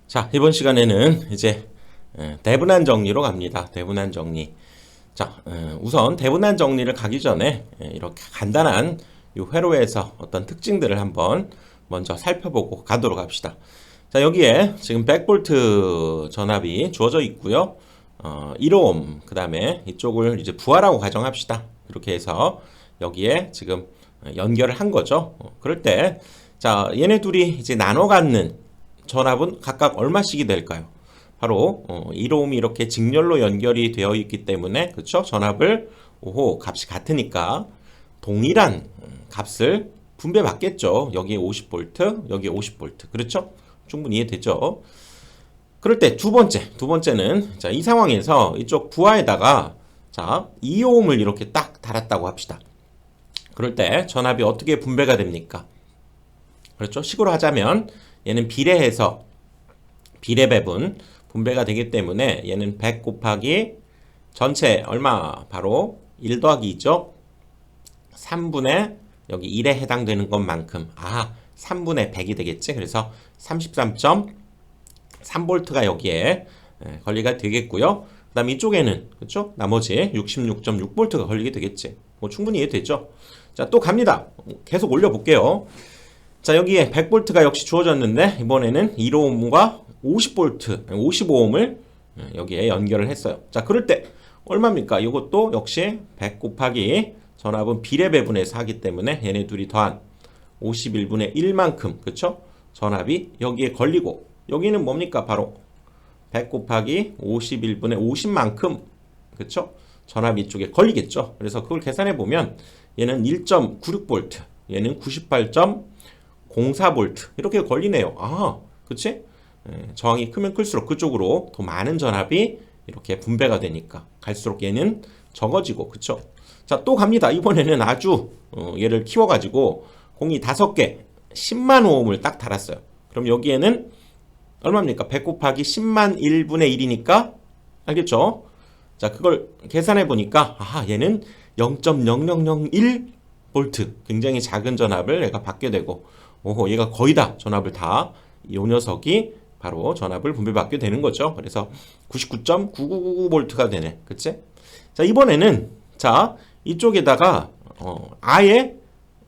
자, 이번 시간에는 이제 대분한 정리로 갑니다. 대분한 정리. 자, 우선 대분한 정리를 가기 전에 이렇게 간단한 이 회로에서 어떤 특징들을 한번 먼저 살펴보고 가도록 합시다. 자, 여기에 지금 100V 전압이 주어져 있고요. 1옴, 그 다음에 이쪽을 이제 부하라고 가정합시다. 이렇게 해서 여기에 지금 연결을 한 거죠. 그럴 때, 자, 얘네 둘이 이제 나눠 갖는 전압은 각각 얼마씩이 될까요? 바로 1옴이 이렇게 직렬로 연결이 되어 있기 때문에 그렇죠? 전압을 값이 같으니까 동일한 값을 분배받겠죠. 여기에 50V, 여기에 50V. 그렇죠? 충분히 이해되죠? 그럴 때 두 번째는 자, 이 상황에서 이쪽 부하에다가 자, 2옴을 이렇게 딱 달았다고 합시다. 그럴 때 전압이 어떻게 분배가 됩니까? 그렇죠? 식으로 하자면 얘는 비례해서 비례배분 분배가 되기 때문에 얘는 100 곱하기 전체 얼마? 바로 1 더하기 2죠? 3분의 여기 1에 해당되는 것만큼 3분의 100이 되겠지? 그래서 33.3V가 여기에 관리가 되겠고요. 그 다음 이쪽에는 그렇죠? 나머지 66.6V가 걸리게 되겠지. 뭐 충분히 이해되죠? 자, 또 갑니다. 계속 올려볼게요. 자, 여기에 100V가 역시 주어졌는데 이번에는 1옴과 50V, 55옴을 여기에 연결을 했어요. 자, 그럴 때 얼마입니까? 이것도 역시 100 곱하기 전압은 비례배분해서 하기 때문에 얘네 둘이 더한 51분의 1만큼 그쵸? 전압이 여기에 걸리고 여기는 뭡니까? 바로 100 곱하기 51분의 50만큼 그쵸? 전압이 이쪽에 걸리겠죠. 그래서 그걸 계산해 보면 얘는 1.96V, 얘는 98.04V 이렇게 걸리네요. 그치? 저항이 크면 클수록 그쪽으로 더 많은 전압이 이렇게 분배가 되니까 갈수록 얘는 적어지고 그쵸? 자, 또 갑니다. 이번에는 아주 얘를 키워가지고 공이 5개 10만 오음을 딱 달았어요. 그럼 여기에는 얼마입니까? 100 곱하기 10만 1분의 1이니까 알겠죠? 자, 그걸 계산해 보니까 얘는 0.0001V 굉장히 작은 전압을 얘가 받게 되고 얘가 거의 다 전압을 다 이 녀석이 바로 전압을 분배받게 되는 거죠. 그래서 99.9999V가 되네. 그치? 자, 이번에는 자, 이쪽에다가 아예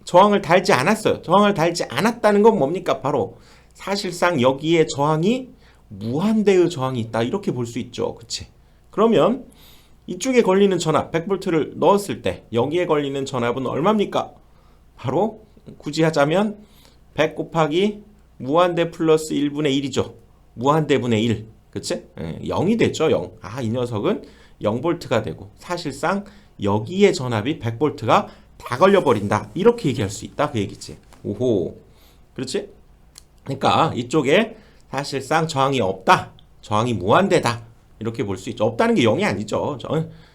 저항을 달지 않았어요. 저항을 달지 않았다는 건 뭡니까? 바로 사실상 여기에 저항이 무한대의 저항이 있다. 이렇게 볼 수 있죠. 그치? 그러면 이쪽에 걸리는 전압 100V를 넣었을 때 여기에 걸리는 전압은 얼마입니까? 바로 굳이 하자면 100 곱하기 무한대 플러스 1분의 1이죠. 무한대분의 1. 그치? 0이 됐죠. 0. 이 녀석은 0V가 되고 사실상 여기에 전압이 100V가 다 걸려버린다. 이렇게 얘기할 수 있다. 그 얘기지. 오호. 그렇지? 그러니까 이쪽에 사실상 저항이 없다. 저항이 무한대다. 이렇게 볼 수 있죠. 없다는 게 0이 아니죠.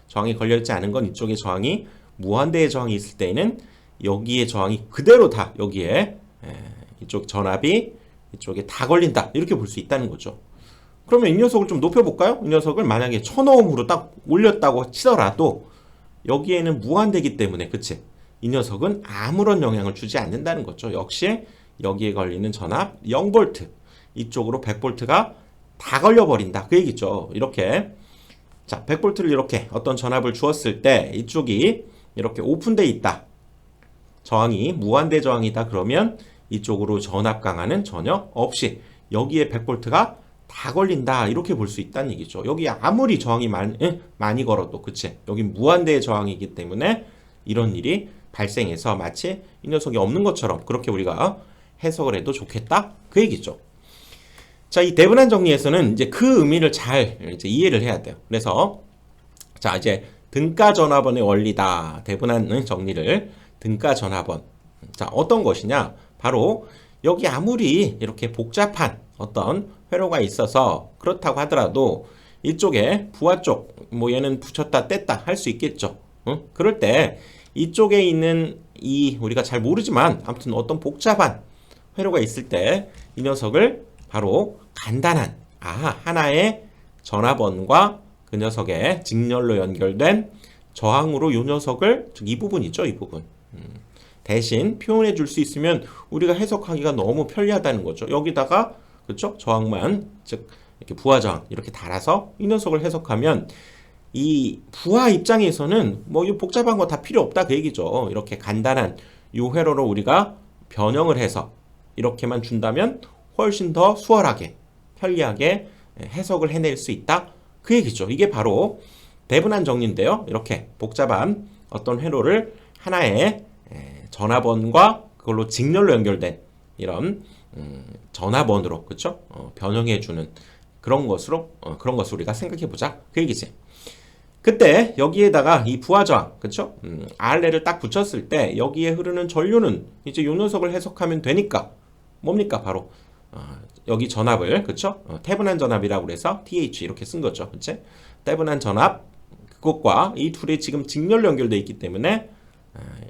저항이 걸려있지 않은 건 이쪽에 저항이 무한대의 저항이 있을 때에는 여기에 저항이 그대로 다 여기에 이쪽 전압이 이쪽에 다 걸린다. 이렇게 볼 수 있다는 거죠. 그러면 이 녀석을 좀 높여볼까요? 이 녀석을 만약에 1000오음으로 딱 올렸다고 치더라도 여기에는 무한대기 때문에 그치? 이 녀석은 아무런 영향을 주지 않는다는 거죠. 역시 여기에 걸리는 전압 0V 이쪽으로 100V가 다 걸려버린다. 그 얘기죠. 이렇게 자 100V를 이렇게 어떤 전압을 주었을 때 이쪽이 이렇게 오픈되어 있다. 저항이 무한대 저항이다. 그러면 이쪽으로 전압 강화는 전혀 없이 여기에 100V가 다 걸린다. 이렇게 볼 수 있다는 얘기죠. 여기 아무리 저항이 많이 걸어도 그치? 여기 무한대의 저항이기 때문에 이런 일이 발생해서 마치 이 녀석이 없는 것처럼 그렇게 우리가 해석을 해도 좋겠다. 그 얘기죠. 자, 이 대분한 정리에서는 이제 그 의미를 잘 이제 이해를 해야 돼요. 그래서 자, 이제 등가 전화번의 원리다. 대분한 정리를 등가 전화번. 자, 어떤 것이냐? 바로 여기 아무리 이렇게 복잡한 어떤 회로가 있어서 그렇다고 하더라도 이쪽에 부하 쪽, 뭐 얘는 붙였다 뗐다 할 수 있겠죠. 그럴 때 이쪽에 있는 이 우리가 잘 모르지만 아무튼 어떤 복잡한 회로가 있을 때 이 녀석을 바로 간단한 하나의 전화번과 그 녀석의 직렬로 연결된 저항으로 이 녀석을 즉 이 부분 있죠. 이 부분 대신 표현해 줄 수 있으면 우리가 해석하기가 너무 편리하다는 거죠. 여기다가 그쵸? 저항만, 즉 이렇게 부하 저항 이렇게 달아서 이 녀석을 해석하면 이 부하 입장에서는 뭐 이 복잡한 거 다 필요 없다 그 얘기죠. 이렇게 간단한 이 회로를 우리가 변형을 해서 이렇게만 준다면 훨씬 더 수월하게 편리하게 해석을 해낼 수 있다 그 얘기죠. 이게 바로 대분한 정리인데요. 이렇게 복잡한 어떤 회로를 하나의 전화번과 그걸로 직렬로 연결된 이런 전화번으로 그쵸? 변형해주는 그런 것으로 그런 것을 우리가 생각해보자 그 얘기지. 그때 여기에다가 이 부하저항 그쵸? RL을 딱 붙였을 때 여기에 흐르는 전류는 이제 요 녀석을 해석하면 되니까 뭡니까 바로 여기 전압을 그쵸? 태분한 전압이라고 그래서 TH 이렇게 쓴 거죠. 그치? 태분한 전압 그것과 이 둘이 지금 직렬로 연결되어 있기 때문에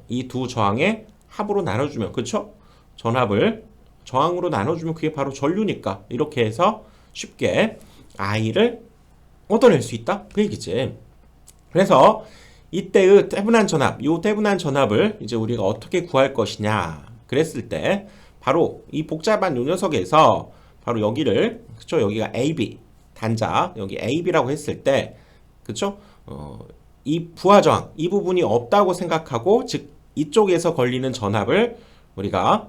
이 두 저항의 합으로 나눠주면 그쵸? 전압을 저항으로 나눠주면 그게 바로 전류니까 이렇게 해서 쉽게 I를 얻어낼 수 있다 그 얘기지. 그래서 이때의 태분한 전압, 이 태분한 전압을 이제 우리가 어떻게 구할 것이냐 그랬을 때 바로 이 복잡한 요 녀석에서 바로 여기를 그쵸? 여기가 AB 단자 여기 AB라고 했을 때 그쵸? 이 부하 저항 이 부분이 없다고 생각하고 즉 이쪽에서 걸리는 전압을 우리가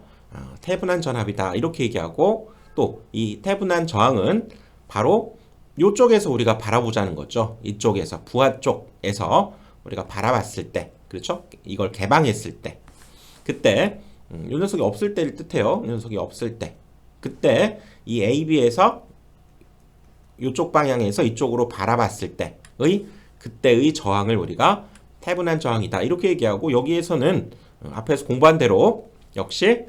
태분한 전압이다 이렇게 얘기하고 또 이 태분한 저항은 바로 이쪽에서 우리가 바라보자는 거죠. 이쪽에서 부하 쪽에서 우리가 바라봤을 때 그렇죠? 이걸 개방했을 때 그때 이 녀석이 없을 때를 뜻해요. 이 녀석이 없을 때 그때 이 AB에서 이쪽 방향에서 이쪽으로 바라봤을 때의 그때의 저항을 우리가 태분한 저항이다 이렇게 얘기하고 여기에서는 앞에서 공부한 대로 역시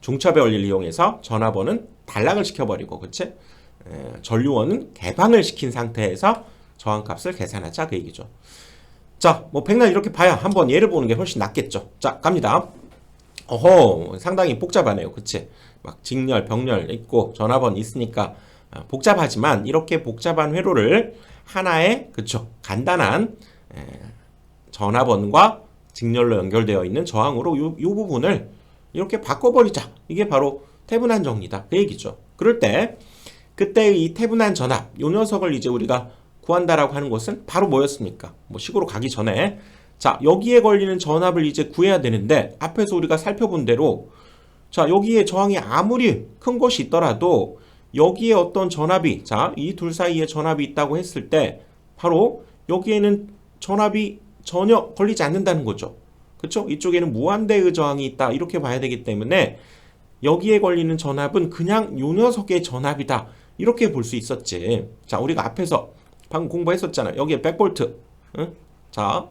중첩의 원리를 이용해서 전화번은 단락을 시켜버리고 그치? 전류원은 개방을 시킨 상태에서 저항값을 계산하자 그 얘기죠. 자, 뭐 백날 이렇게 봐야 한번 예를 보는 게 훨씬 낫겠죠. 자, 갑니다. 어허, 상당히 복잡하네요. 그치? 막 직렬, 병렬 있고 전화번 있으니까 복잡하지만 이렇게 복잡한 회로를 하나의 그쵸? 간단한 전화번과 직렬로 연결되어 있는 저항으로 이 부분을 이렇게 바꿔버리자. 이게 바로 태분한 정리다. 그 얘기죠. 그럴 때 그때 이 태분한 전압 요 녀석을 이제 우리가 구한다라고 하는 것은 바로 뭐였습니까? 뭐 식으로 가기 전에 자 여기에 걸리는 전압을 이제 구해야 되는데 앞에서 우리가 살펴본 대로 자 여기에 저항이 아무리 큰 것이 있더라도 여기에 어떤 전압이 자 이 둘 사이에 전압이 있다고 했을 때 바로 여기에는 전압이 전혀 걸리지 않는다는 거죠. 그렇죠? 이쪽에는 무한대의 저항이 있다 이렇게 봐야 되기 때문에 여기에 걸리는 전압은 그냥 요 녀석의 전압이다 이렇게 볼 수 있었지. 자 우리가 앞에서 방금 공부했었잖아요. 여기에 100V 응? 자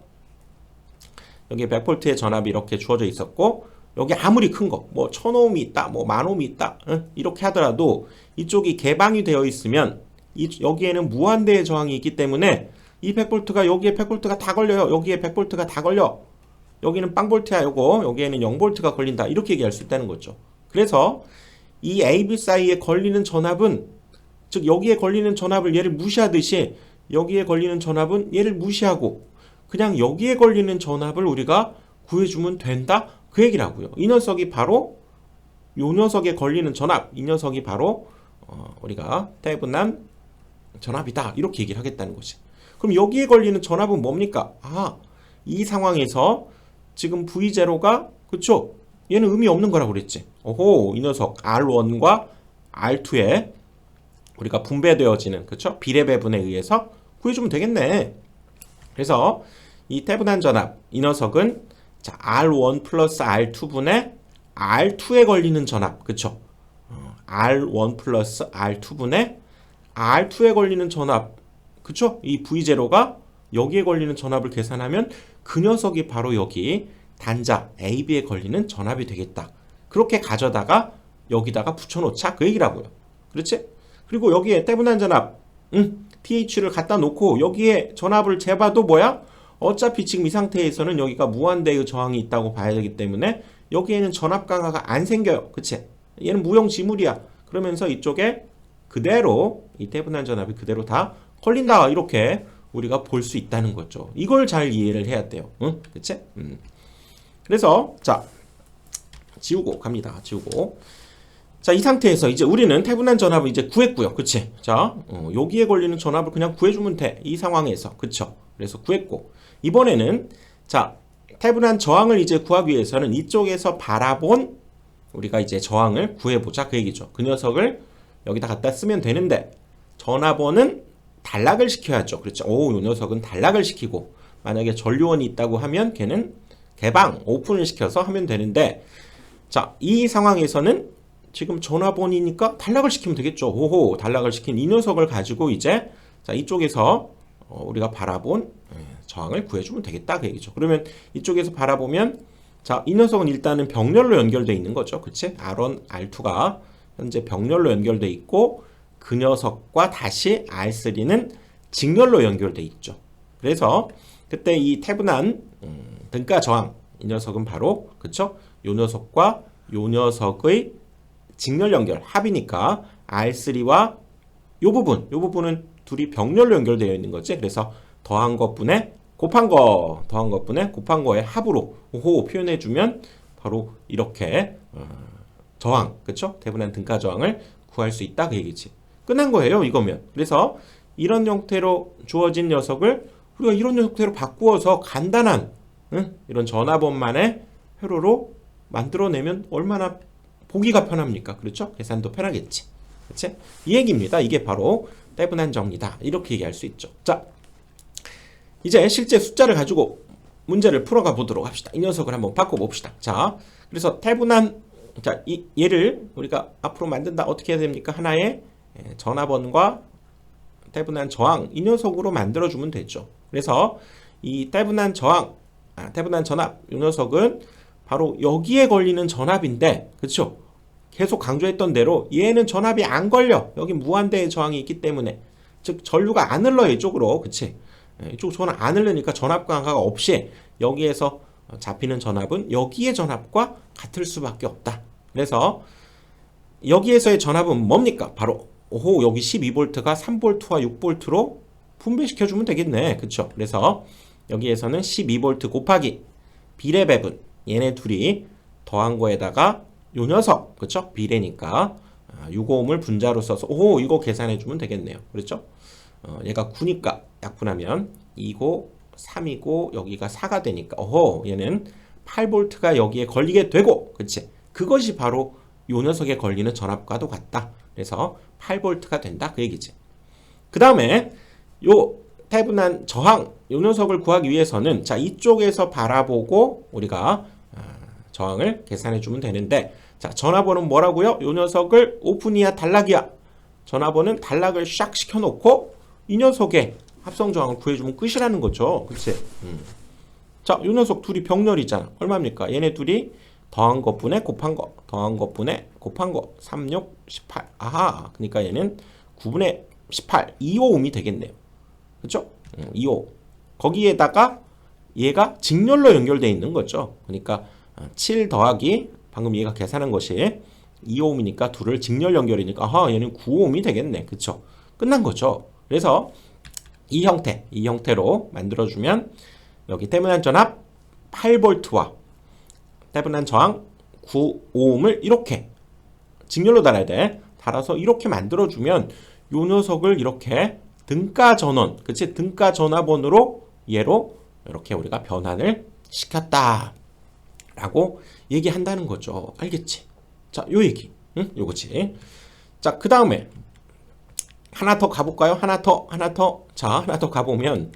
여기에 100V의 전압이 이렇게 주어져 있었고 여기 아무리 큰 거 뭐 1000ohm이 있다 뭐 10,000ohm이 있다 응? 이렇게 하더라도 이쪽이 개방이 되어 있으면 여기에는 무한대의 저항이 있기 때문에 이 100V가 여기에 100V가 다 걸려요. 여기에 100V가 다 걸려. 여기는 빵볼트야 요거 여기에는 0V가 걸린다 이렇게 얘기할 수 있다는 거죠. 그래서 이 AB 사이에 걸리는 전압은 즉 여기에 걸리는 전압을 얘를 무시하듯이 여기에 걸리는 전압은 얘를 무시하고 그냥 여기에 걸리는 전압을 우리가 구해주면 된다 그 얘기라고요. 이 녀석이 바로 요 녀석에 걸리는 전압 이 녀석이 바로 우리가 태분한 전압이다 이렇게 얘기를 하겠다는 거지. 그럼 여기에 걸리는 전압은 뭡니까? 이 상황에서 지금 V0가 그쵸? 얘는 의미 없는 거라고 그랬지. 오호, 이 녀석 R1과 R2에 우리가 분배되어지는 그쵸? 비례 배분에 의해서 구해주면 되겠네. 그래서 이 태분한 전압 이 녀석은 자, R1 플러스 R2분의 R2에 걸리는 전압 그쵸? R1 플러스 R2분의 R2에 걸리는 전압 그쵸? 이 V0가 여기에 걸리는 전압을 계산하면 그 녀석이 바로 여기 단자 AB에 걸리는 전압이 되겠다. 그렇게 가져다가 여기다가 붙여놓자 그 얘기라고요. 그렇지? 그리고 여기에 태분한 전압 TH를 갖다 놓고 여기에 전압을 재봐도 뭐야? 어차피 지금 이 상태에서는 여기가 무한대의 저항이 있다고 봐야 되기 때문에 여기에는 전압 강화가 안 생겨요. 그치? 얘는 무형지물이야. 그러면서 이쪽에 그대로 이 태분한 전압이 그대로 다 걸린다. 이렇게 우리가 볼 수 있다는 거죠. 이걸 잘 이해를 해야 돼요. 응? 그치? 그래서 자 지우고 갑니다. 지우고 자, 이 상태에서 이제 우리는 태분한 전압을 이제 구했고요. 그치? 자, 여기에 걸리는 전압을 그냥 구해주면 돼. 이 상황에서. 그쵸? 그래서 구했고. 이번에는, 자, 태분한 저항을 이제 구하기 위해서는 이쪽에서 바라본 우리가 이제 저항을 구해보자. 그 얘기죠. 그 녀석을 여기다 갖다 쓰면 되는데, 전압원은 단락을 시켜야죠. 그렇죠? 오, 이 녀석은 단락을 시키고, 만약에 전류원이 있다고 하면 걔는 개방, 오픈을 시켜서 하면 되는데, 자, 이 상황에서는 지금 전압원이니까 단락을 시키면 되겠죠. 오호, 단락을 시킨 이 녀석을 가지고 이제 자, 이쪽에서 우리가 바라본 저항을 구해주면 되겠다 그 얘기죠. 그러면 이쪽에서 바라보면 자, 이 녀석은 일단은 병렬로 연결되어 있는 거죠. 그치? R1, R2가 현재 병렬로 연결되어 있고 그 녀석과 다시 R3는 직렬로 연결되어 있죠. 그래서 그때 이 태분한 등가 저항 이 녀석은 바로 그쵸? 요 녀석과 요 녀석의 직렬 연결 합이니까 R3와 요 부분은 둘이 병렬로 연결되어 있는 거지. 그래서 더한 것분의 곱한 거의 합으로 오호 표현해 주면 바로 이렇게 저항, 그쵸? 태분한 등가 저항을 구할 수 있다 그 얘기지. 끝난 거예요, 이거면. 그래서 이런 형태로 주어진 녀석을 우리가 이런 형태로 바꾸어서 간단한 이런 전압원만의 회로로 만들어내면 얼마나 보기가 편합니까? 그렇죠? 계산도 편하겠지. 그치? 이 얘기입니다. 이게 바로 태분한 정리다. 이렇게 얘기할 수 있죠. 자, 이제 실제 숫자를 가지고 문제를 풀어가 보도록 합시다. 이 녀석을 한번 바꿔봅시다. 자, 그래서 태분한, 자, 얘를 우리가 앞으로 만든다. 어떻게 해야 됩니까? 하나의 전압원과 태분한 저항, 이 녀석으로 만들어주면 되죠. 그래서 이 태분한 저항, 태분한 전압, 이 녀석은 바로 여기에 걸리는 전압인데, 그렇죠? 계속 강조했던 대로 얘는 전압이 안 걸려. 여기 무한대의 저항이 있기 때문에, 즉 전류가 안 흘러요 이쪽으로, 그치? 이쪽 전압 안 흘르니까 전압 강화가 없이 여기에서 잡히는 전압은 여기의 전압과 같을 수밖에 없다. 그래서 여기에서의 전압은 뭡니까? 바로 오호 여기 12V가 3V와 6V로 분배시켜주면 되겠네, 그쵸? 그래서 여기에서는 12V 곱하기 비례 배분 얘네 둘이 더한 거에다가 요 녀석, 그쵸? 비례니까 6오음을 분자로 써서 오 이거 계산해주면 되겠네요. 그렇죠? 얘가 9니까 약분하면 2고 3이고 여기가 4가 되니까 어허 얘는 8V가 여기에 걸리게 되고 그치? 그것이 바로 요 녀석에 걸리는 전압과도 같다. 그래서 8V가 된다 그 얘기지. 그 다음에 요 태분한 저항 요 녀석을 구하기 위해서는 자 이쪽에서 바라보고 우리가 저항을 계산해 주면 되는데 자 전압원은 뭐라고요? 요 녀석을 오픈이야 단락이야. 전압원은 단락을 샥 시켜놓고 이 녀석의 합성 저항을 구해주면 끝이라는 거죠. 그치? 자, 요 녀석 둘이 병렬이잖아. 얼마입니까? 얘네 둘이 더한 것분에 곱한 거, 더한 것분에 곱한 거, 3, 6, 18. 아하, 그러니까 얘는 9분의 18, 2오음이 되겠네요. 그쵸? 2오. 거기에다가 얘가 직렬로 연결되어 있는 거죠. 그러니까 7 더하기 방금 얘가 계산한 것이 2오음이니까 둘을 직렬 연결이니까 아하, 얘는 9오음이 되겠네. 그쵸? 끝난 거죠. 그래서 이 형태로 만들어주면 여기 태분한 전압 8V와 태분한 저항 9오음을 이렇게 직렬로 달아야 돼. 달아서 이렇게 만들어주면 요 녀석을 이렇게 등가 전원, 그치? 등가 전압원으로 얘로 이렇게 우리가 변환을 시켰다. 라고 얘기한다는 거죠. 알겠지? 자, 요 얘기. 응? 요거지. 자, 그 다음에 하나 더 가볼까요? 하나 더. 자, 하나 더 가보면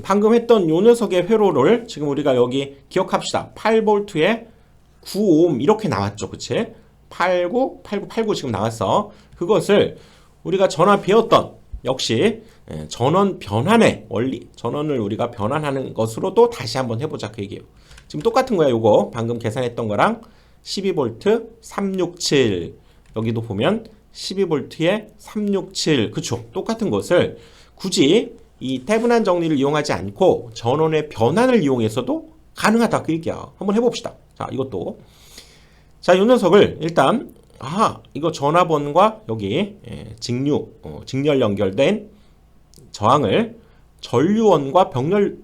방금 했던 요 녀석의 회로를 지금 우리가 여기 기억합시다. 8V에 9오hm 이렇게 나왔죠. 그치? 89 지금 나왔어. 그것을 우리가 전원 배웠던 역시 전원 변환의 원리, 전원을 우리가 변환하는 것으로도 다시 한번 해보자 그 얘기예요. 지금 똑같은 거야. 요거 방금 계산했던 거랑 12V 367 여기도 보면 12V에 367 그쵸? 똑같은 것을 굳이 이 태분한 정리를 이용하지 않고 전원의 변환을 이용해서도 가능하다 그 얘기야. 한번 해봅시다. 자, 이것도 자, 이 녀석을 일단 이거 전압원과 여기 직렬 연결된 저항을 전류원과 병렬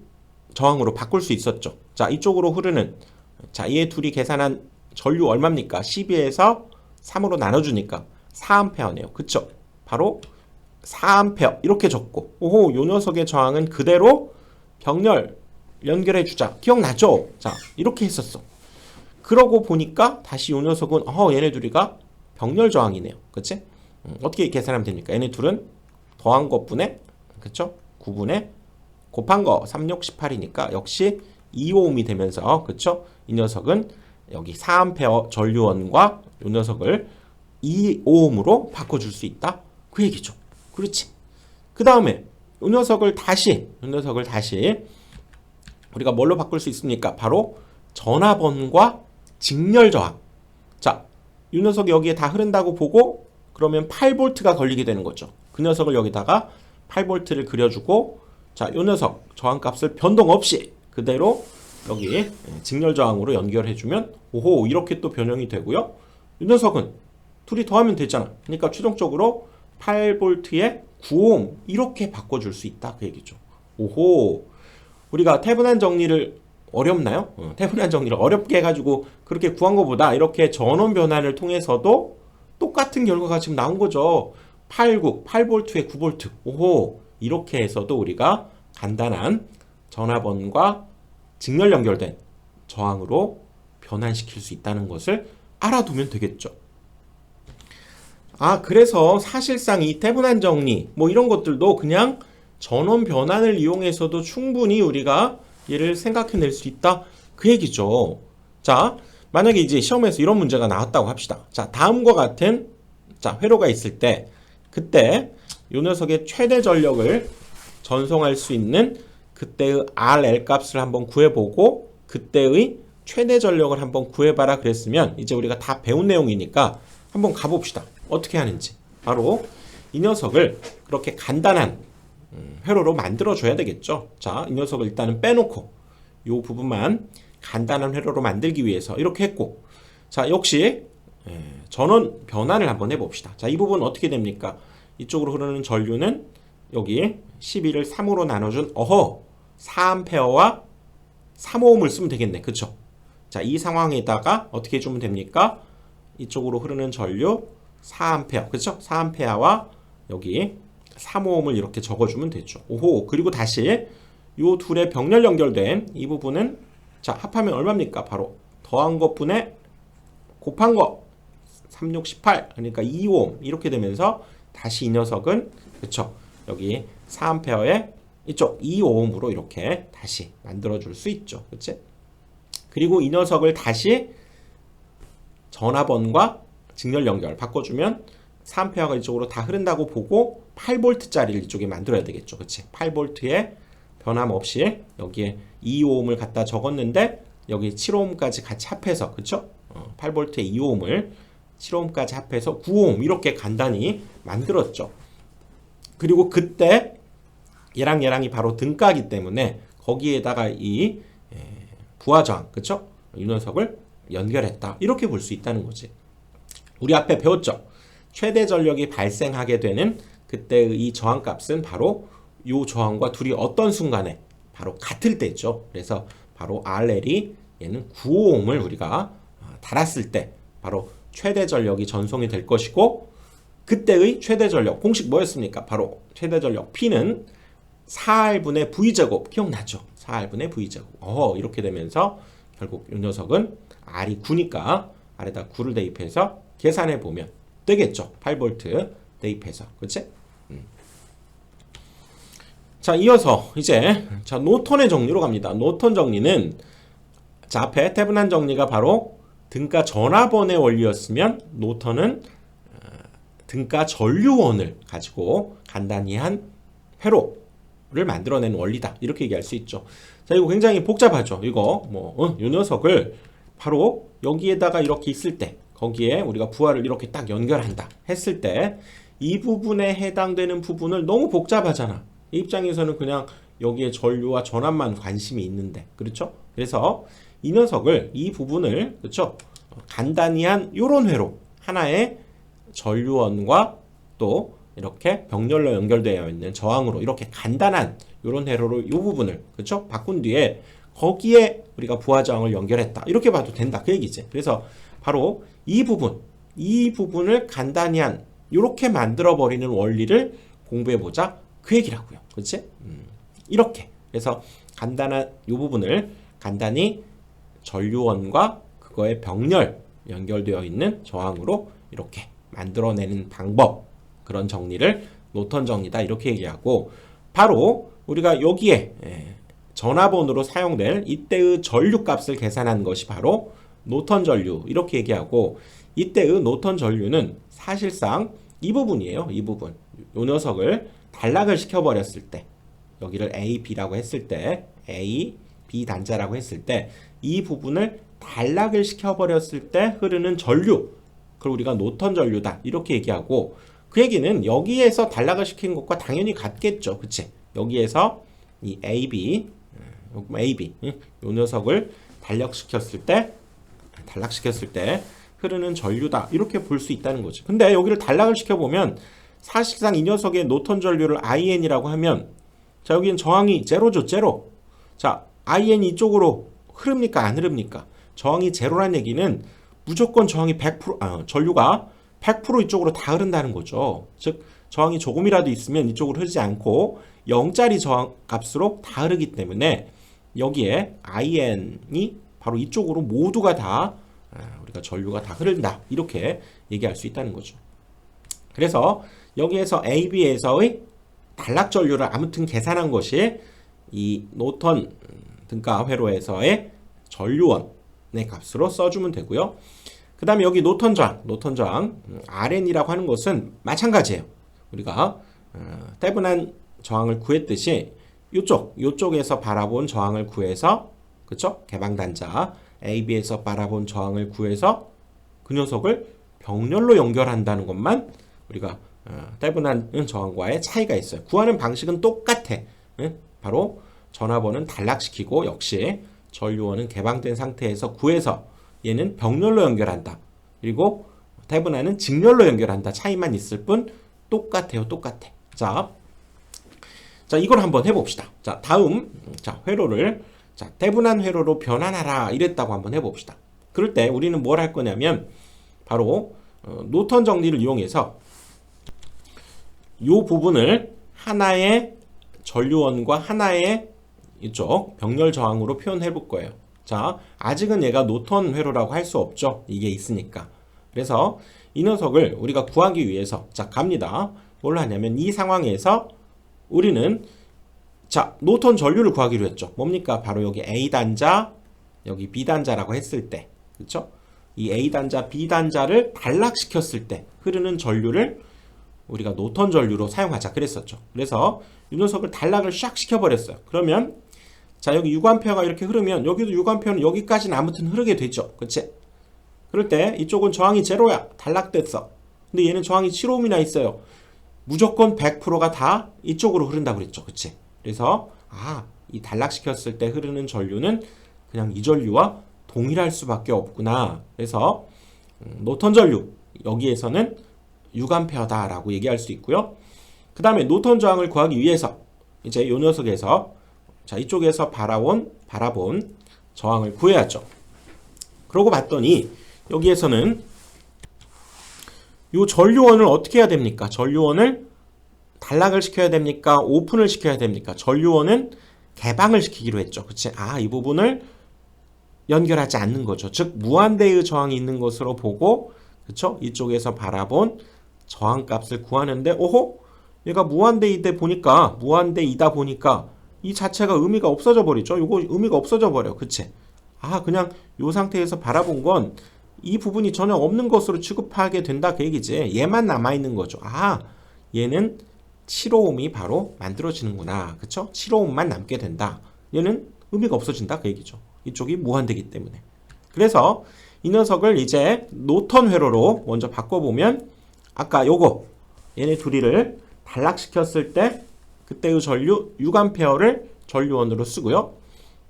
저항으로 바꿀 수 있었죠. 자, 이쪽으로 흐르는 자, 얘 둘이 계산한 전류 얼마입니까? 12에서 3으로 나눠주니까 4A네요. 그쵸? 바로 4A 이렇게 적고, 오호, 요 녀석의 저항은 그대로 병렬 연결해주자. 기억나죠? 자, 이렇게 했었어. 그러고 보니까 다시 요 녀석은 얘네 둘이가 병렬 저항이네요. 그치? 어떻게 계산하면 됩니까? 얘네 둘은 더한 것분에, 그쵸? 9분의 곱한 거 3, 6, 18이니까 역시 2오음이 되면서, 그쵸? 이 녀석은 여기 4A 전류원과 이 녀석을 2오음으로 바꿔줄 수 있다. 그 얘기죠. 그렇지. 그 다음에 이 녀석을 다시 우리가 뭘로 바꿀 수 있습니까? 바로 전압원과 직렬 저항. 자, 이 녀석이 여기에 다 흐른다고 보고 그러면 8V가 걸리게 되는 거죠. 그 녀석을 여기다가 8V를 그려주고, 자, 이 녀석 저항값을 변동 없이 그대로 여기 직렬 저항으로 연결해주면, 오호, 이렇게 또 변형이 되고요. 이 녀석은 둘이 더하면 되잖아. 그러니까 최종적으로 8V에 9오hm 이렇게 바꿔줄 수 있다. 그 얘기죠. 오호, 우리가 태분한 정리를 어렵나요? 태분한 정리를 어렵게 해가지고 그렇게 구한 것보다 이렇게 전원 변환을 통해서도 똑같은 결과가 지금 나온 거죠. 8V에 9V. 오호, 이렇게 해서도 우리가 간단한 전압원과 직렬 연결된 저항으로 변환시킬 수 있다는 것을 알아두면 되겠죠. 그래서 사실상 이 태분한 정리 뭐 이런 것들도 그냥 전원 변환을 이용해서도 충분히 우리가 얘를 생각해낼 수 있다. 그 얘기죠. 자, 만약에 이제 시험에서 이런 문제가 나왔다고 합시다. 자, 다음과 같은 회로가 있을 때, 그때 요 녀석의 최대 전력을 전송할 수 있는 그때의 RL 값을 한번 구해보고 그때의 최대 전력을 한번 구해봐라 그랬으면, 이제 우리가 다 배운 내용이니까 한번 가봅시다. 어떻게 하는지. 바로 이 녀석을 그렇게 간단한 회로로 만들어줘야 되겠죠. 자, 이 녀석을 일단은 빼놓고 이 부분만 간단한 회로로 만들기 위해서 이렇게 했고, 자, 역시 전원 변환을 한번 해봅시다. 자, 이 부분 어떻게 됩니까? 이쪽으로 흐르는 전류는 여기 12를 3으로 나눠준 4A와 3ohm을 쓰면 되겠네. 그쵸? 자, 이 상황에다가 어떻게 해주면 됩니까? 이쪽으로 흐르는 전류 4A, 그쵸? 4A와 여기 3ohm을 이렇게 적어주면 되죠. 오호, 그리고 다시 요 둘의 병렬 연결된 이 부분은, 자, 합하면 얼마입니까? 바로 더한 것분에 곱한 거 3, 6, 18, 그러니까 2ohm 이렇게 되면서 다시 이 녀석은, 그쵸? 여기 4A의 이쪽 2ohm으로 이렇게 다시 만들어줄 수 있죠. 그치? 그리고 이 녀석을 다시 전압원과 직렬 연결 바꿔주면 3A가 이쪽으로 다 흐른다고 보고 8V짜리를 이쪽에 만들어야 되겠죠. 그치? 8V에 변함없이 여기에 2ohm을 갖다 적었는데 여기 7ohm까지 같이 합해서, 그쵸? 8V에 2ohm을 7ohm까지 합해서 9ohm 이렇게 간단히 만들었죠. 그리고 그때 얘랑 얘랑이 바로 등가기 때문에 거기에다가 이 부하저항, 그쵸? 이 녀석을 연결했다. 이렇게 볼 수 있다는 거지. 우리 앞에 배웠죠? 최대 전력이 발생하게 되는 그때의 이 저항값은 바로 이 저항과 둘이 어떤 순간에 바로 같을 때죠. 그래서 바로 RL이 얘는 9ohm을 우리가 달았을 때 바로 최대 전력이 전송이 될 것이고, 그때의 최대 전력 공식 뭐였습니까? 바로 최대 전력 P는 4R분의 V제곱. 기억나죠? 4R분의 V제곱. 이렇게 되면서 결국 이 녀석은 R이 9니까 R에다 9를 대입해서 계산해 보면 되겠죠. 8V 대입해서. 그치? 자, 이어서 이제 노턴의 정리로 갑니다. 노턴 정리는, 자, 앞에 태분한 정리가 바로 등가 전압원의 원리였으면 노턴은 등가 전류원을 가지고 간단히 한 회로를 만들어내는 원리다. 이렇게 얘기할 수 있죠. 자, 이거 굉장히 복잡하죠. 이거 요 녀석을 바로 여기에다가 이렇게 있을 때, 거기에 우리가 부하를 이렇게 딱 연결한다 했을 때 이 부분에 해당되는 부분을 너무 복잡하잖아. 이 입장에서는 그냥 여기에 전류와 전압만 관심이 있는데, 그렇죠? 그래서 이 녀석을, 이 부분을, 그렇죠? 간단히 한 요런 회로, 하나의 전류원과 또 이렇게 병렬로 연결되어 있는 저항으로 이렇게 간단한 요런 회로로 이 부분을, 그렇죠? 바꾼 뒤에 거기에 우리가 부하 저항을 연결했다. 이렇게 봐도 된다. 그 얘기지. 그래서 바로 이 부분을 간단히 한 이렇게 만들어 버리는 원리를 공부해 보자 그 얘기라고요. 그렇지? 이렇게. 그래서 간단한 이 부분을 간단히 전류원과 그거의 병렬 연결되어 있는 저항으로 이렇게 만들어내는 방법, 그런 정리를 노턴 정리다 이렇게 얘기하고, 바로 우리가 여기에 전화번호로 사용될 이때의 전류 값을 계산한 것이 바로 노턴 전류 이렇게 얘기하고, 이때의 노턴 전류는 사실상 이 부분이에요. 이 부분. 이 녀석을 단락을 시켜버렸을 때, 여기를 A, B라고 했을 때, A, B 단자라고 했을 때 이 부분을 단락을 시켜버렸을 때 흐르는 전류, 그걸 우리가 노턴 전류다 이렇게 얘기하고, 그 얘기는 여기에서 단락을 시킨 것과 당연히 같겠죠. 그치? 여기에서 이 AB 이 녀석을 단락시켰을 때 흐르는 전류다 이렇게 볼 수 있다는 거지. 근데 여기를 단락을 시켜보면 사실상 이 녀석의 노턴 전류를 IN이라고 하면, 자 여기는 저항이 제로죠. 제로. 자 IN이 이쪽으로 흐릅니까 안 흐릅니까? 저항이 제로란 얘기는 무조건 저항이 100% 전류가 100% 이쪽으로 다 흐른다는 거죠. 즉 저항이 조금이라도 있으면 이쪽으로 흐르지 않고 0짜리 저항 값으로 다 흐르기 때문에 여기에 IN이 바로 이쪽으로 모두가 다 우리가 전류가 다 흐른다 이렇게 얘기할 수 있다는 거죠. 그래서 여기에서 AB에서의 단락 전류를 아무튼 계산한 것이 이 노턴 등가 회로에서의 전류원의 값으로 써주면 되고요. 그 다음에 여기 노턴 저항 RN이라고 하는 것은 마찬가지예요. 우리가 떼분한 저항을 구했듯이 요쪽에서 바라본 저항을 구해서, 그쵸? 개방 단자 AB에서 바라본 저항을 구해서 그 녀석을 병렬로 연결한다는 것만 우리가 떼분한 저항과의 차이가 있어요. 구하는 방식은 똑같아. 바로 전화번호는 단락시키고 역시 전류원은 개방된 상태에서 구해서 얘는 병렬로 연결한다. 그리고 떼분한은 직렬로 연결한다. 차이만 있을 뿐 똑같아요. 똑같아. 자 이걸 한번 해봅시다. 자 다음 회로를 떼분한 회로로 변환하라 이랬다고 한번 해봅시다. 그럴 때 우리는 뭘 할 거냐면 바로 노턴 정리를 이용해서 이 부분을 하나의 전류원과 하나의 이쪽 병렬 저항으로 표현해 볼 거예요. 자 아직은 얘가 노턴 회로라고 할 수 없죠. 이게 있으니까. 그래서 이 녀석을 우리가 구하기 위해서 갑니다. 뭘 하냐면 이 상황에서 우리는 노턴 전류를 구하기로 했죠. 뭡니까? 바로 여기 A 단자, 여기 B 단자라고 했을 때, 그렇죠? 이 A 단자, B 단자를 단락시켰을 때 흐르는 전류를 우리가 노턴 전류로 사용하자 그랬었죠. 그래서 이 녀석을 단락을 샥 시켜버렸어요. 그러면 여기 6A가 이렇게 흐르면 여기도 6A는 여기까지는 아무튼 흐르게 되죠. 그치? 그럴 때 이쪽은 저항이 제로야. 단락됐어. 근데 얘는 저항이 7ohm이나 있어요. 무조건 100%가 다 이쪽으로 흐른다고 그랬죠. 그치? 그래서 이 단락시켰을 때 흐르는 전류는 그냥 이 전류와 동일할 수밖에 없구나. 그래서 노턴 전류 여기에서는 6A다 라고 얘기할 수 있고요. 그 다음에 노턴 저항을 구하기 위해서 이제 이 녀석에서 이쪽에서 바라본 저항을 구해야죠. 그러고 봤더니 여기에서는 이 전류원을 어떻게 해야 됩니까? 전류원을 단락을 시켜야 됩니까? 오픈을 시켜야 됩니까? 전류원은 개방을 시키기로 했죠. 그치? 이 부분을 연결하지 않는 거죠. 즉 무한대의 저항이 있는 것으로 보고, 그쵸? 이쪽에서 바라본 저항값을 구하는데, 오호? 얘가 무한대이다 보니까 이 자체가 의미가 없어져 버리죠. 이거 의미가 없어져 버려. 그치? 그냥 이 상태에서 바라본 건 이 부분이 전혀 없는 것으로 취급하게 된다 그 얘기지. 얘만 남아있는 거죠. 얘는 7ohm이 바로 만들어지는구나. 그쵸? 7ohm만 남게 된다. 얘는 의미가 없어진다 그 얘기죠. 이쪽이 무한대기 때문에. 그래서 이 녀석을 이제 노턴 회로로 먼저 바꿔보면 아까 얘네 둘이를 단락시켰을 때 그때의 전류 6A를 전류원으로 쓰고요.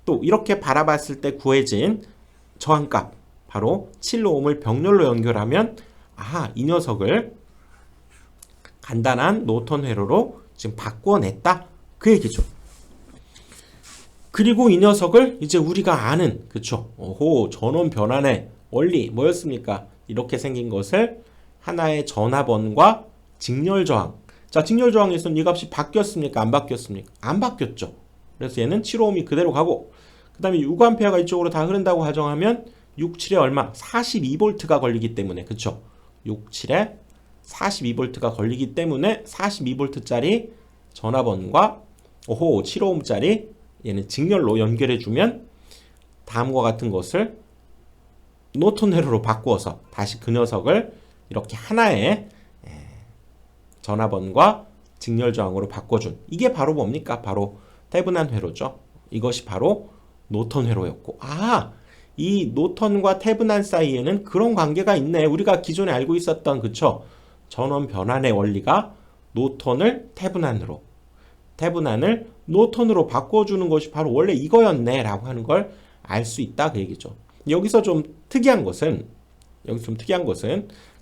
또 이렇게 바라봤을 때 구해진 저항값 바로 7ohm을 병렬로 연결하면 이 녀석을 간단한 노턴 회로로 지금 바꿔냈다 그 얘기죠. 그리고 이 녀석을 이제 우리가 아는, 그쵸? 전원 변환에 원리 뭐였습니까? 이렇게 생긴 것을 하나의 전압원과 직렬 저항. 자, 직렬 저항에서는 이 값이 바뀌었습니까? 안 바뀌었습니까? 안 바뀌었죠. 그래서 얘는 7ohm이 그대로 가고, 그 다음에 6A가 이쪽으로 다 흐른다고 가정하면 6, 7에 얼마? 42V가 걸리기 때문에, 그쵸? 6, 7에 42V가 걸리기 때문에 42V짜리 전압원과 7ohm짜리 얘는 직렬로 연결해주면 다음과 같은 것을 노턴 회로로 바꾸어서 다시 그 녀석을 이렇게 하나의 전압원과 직렬 저항으로 바꿔준, 이게 바로 뭡니까? 바로 태분한 회로죠. 이것이 바로 노턴 회로였고, 이 노턴과 태분한 사이에는 그런 관계가 있네. 우리가 기존에 알고 있었던, 그쵸? 전원 변환의 원리가 노턴을 태분한으로, 태분한을 노턴으로 바꿔주는 것이 바로 원래 이거였네 라고 하는 걸 알 수 있다, 그 얘기죠. 여기서 좀 특이한 것은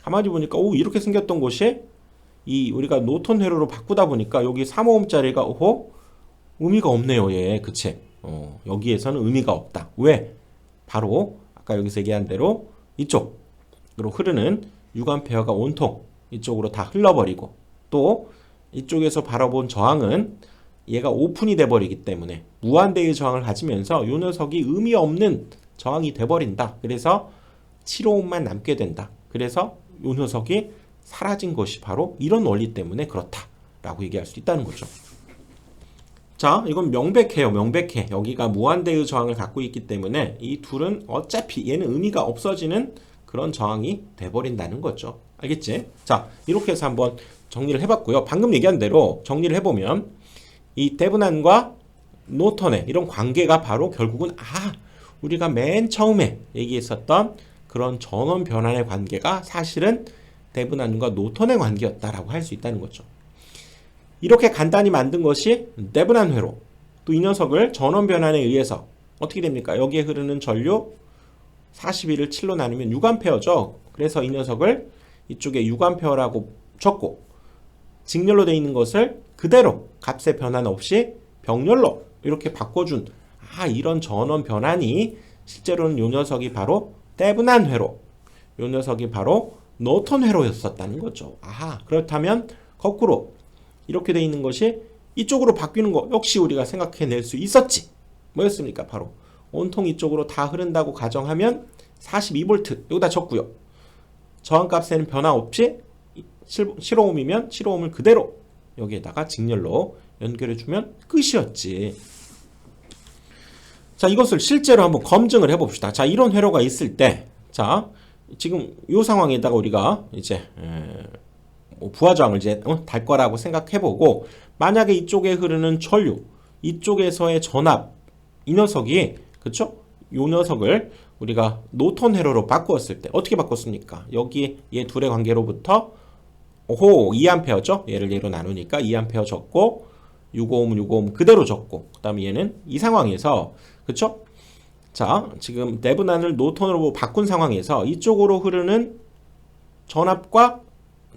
가만히 보니까 이렇게 생겼던 것이 이 우리가 노턴 회로로 바꾸다 보니까 여기 3ohm짜리가 의미가 없네요. 얘, 그치? 여기에서는 의미가 없다. 왜? 바로 아까 여기서 얘기한 대로 이쪽으로 흐르는 6A가 온통 이쪽으로 다 흘러버리고, 또 이쪽에서 바라본 저항은 얘가 오픈이 돼버리기 때문에 무한대의 저항을 가지면서 이 녀석이 의미 없는 저항이 돼버린다. 그래서 7ohm만 남게 된다. 그래서 이 녀석이 사라진 것이 바로 이런 원리 때문에 그렇다라고 얘기할 수 있다는 거죠. 자, 이건 명백해요. 명백해. 여기가 무한대의 저항을 갖고 있기 때문에 이 둘은 어차피 얘는 의미가 없어지는 그런 저항이 돼버린다는 거죠. 알겠지? 자, 이렇게 해서 한번 정리를 해봤고요. 방금 얘기한 대로 정리를 해보면 이 태분한과 노턴의 이런 관계가 바로 결국은 우리가 맨 처음에 얘기했었던 그런 전원 변환의 관계가 사실은 태분한과 노턴의 관계였다라고 할 수 있다는 거죠. 이렇게 간단히 만든 것이 태분한 회로. 또 이 녀석을 전원 변환에 의해서 어떻게 됩니까? 여기에 흐르는 전류 41을 7로 나누면 6A죠. 그래서 이 녀석을 이쪽에 6A라고 쳤고, 직렬로 되어 있는 것을 그대로 값의 변환 없이 병렬로 이렇게 바꿔준 이런 전원 변환이 실제로는 이 녀석이 바로 태분한 회로, 이 녀석이 바로 노턴 회로였었다는 거죠. 그렇다면 거꾸로 이렇게 되어 있는 것이 이쪽으로 바뀌는 거 역시 우리가 생각해낼 수 있었지. 뭐였습니까? 바로 온통 이쪽으로 다 흐른다고 가정하면 42V 여기다 적고요. 저항값에는 변화 없이 7ohm이면 7ohm을 그대로 여기에다가 직렬로 연결해주면 끝이었지. 자, 이것을 실제로 한번 검증을 해봅시다. 자, 이런 회로가 있을 때, 자, 지금 이 상황에다가 우리가 이제 부하저항을 이제 달 거라고 생각해보고, 만약에 이쪽에 흐르는 전류, 이쪽에서의 전압, 이 녀석이, 그쵸? 이 녀석을 우리가 노턴 회로로 바꾸었을 때 어떻게 바꿨습니까? 여기 얘 둘의 관계로부터 2A죠. 얘를 얘로 나누니까 2A 적고 6ohm은 6ohm 그대로 적고, 그 다음에 얘는 이 상황에서, 그쵸? 자, 지금 태분한을 노턴으로 바꾼 상황에서 이쪽으로 흐르는 전압과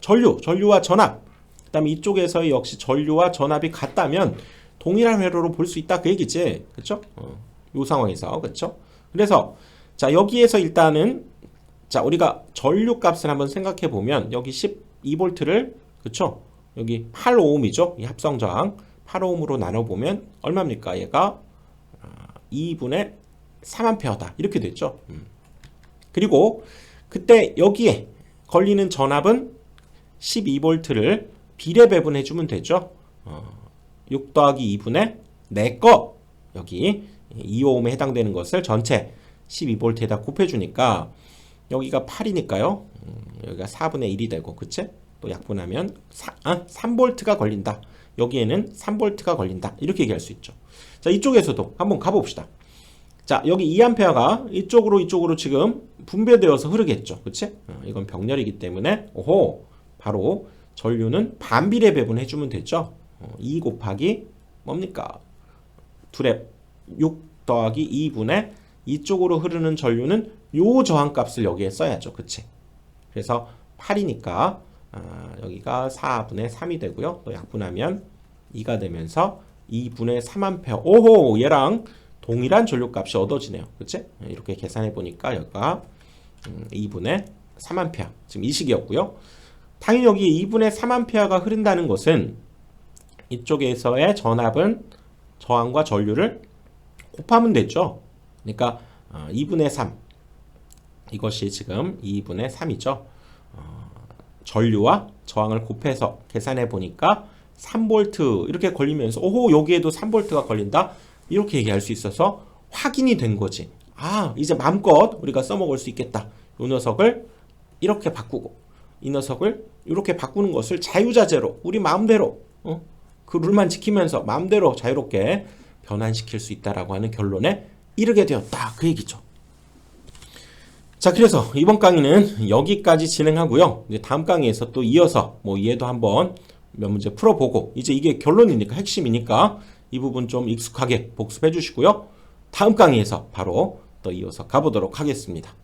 전류와 전압, 그 다음에 이쪽에서 역시 전류와 전압이 같다면 동일한 회로로 볼 수 있다, 그 얘기지. 그쵸? 이 상황에서, 그쵸? 그래서 자, 여기에서 일단은 자, 우리가 전류 값을 한번 생각해 보면 여기 12V를, 그쵸? 여기 8ohm이죠. 이 합성 저항 8ohm으로 나눠 보면 얼마입니까? 얘가 2분의 3A다. 이렇게 됐죠. 그리고 그때 여기에 걸리는 전압은 12V를 비례 배분해 주면 되죠. 6 더하기 2분의 내 거 여기 2ohm에 해당되는 것을 전체 12V에다 곱해주니까 여기가 8이니까요. 여기가 4분의 1이 되고, 그치? 또 약분하면 3V가 걸린다. 여기에는 3V가 걸린다. 이렇게 얘기할 수 있죠. 자, 이쪽에서도 한번 가봅시다. 자, 여기 2A가 이쪽으로 지금 분배되어서 흐르겠죠. 그치? 이건 병렬이기 때문에 바로 전류는 반비례 배분해주면 되죠. 2 곱하기 뭡니까? 6 더하기 2분의 이쪽으로 흐르는 전류는 요 저항값을 여기에 써야죠. 그치? 그래서 8이니까 여기가 4분의 3이 되고요. 또 약분하면 2가 되면서 2분의 3A. 얘랑 동일한 전류값이 얻어지네요. 그치? 이렇게 계산해 보니까 여기가 2분의 3A 지금 이 식이었고요. 당연히 여기 2분의 3A가 흐른다는 것은 이쪽에서의 전압은 저항과 전류를 곱하면 됐죠. 그러니까 2분의 3 이것이 지금 2분의 3이죠. 전류와 저항을 곱해서 계산해 보니까 3V 이렇게 걸리면서 오호 여기에도 3V가 걸린다 이렇게 얘기할 수 있어서 확인이 된 거지. 아 이제 마음껏 우리가 써먹을 수 있겠다. 이 녀석을 이렇게 바꾸고 이 녀석을 이렇게 바꾸는 것을 자유자재로 우리 마음대로 그 룰만 지키면서 마음대로 자유롭게 변환시킬 수 있다라고 하는 결론에 이르게 되었다 그 얘기죠. 자 그래서 이번 강의는 여기까지 진행하고요. 이제 다음 강의에서 또 이어서 뭐 얘도 한번 몇 문제 풀어보고 이제 이게 결론이니까 핵심이니까 이 부분 좀 익숙하게 복습해 주시고요. 다음 강의에서 바로 또 이어서 가보도록 하겠습니다.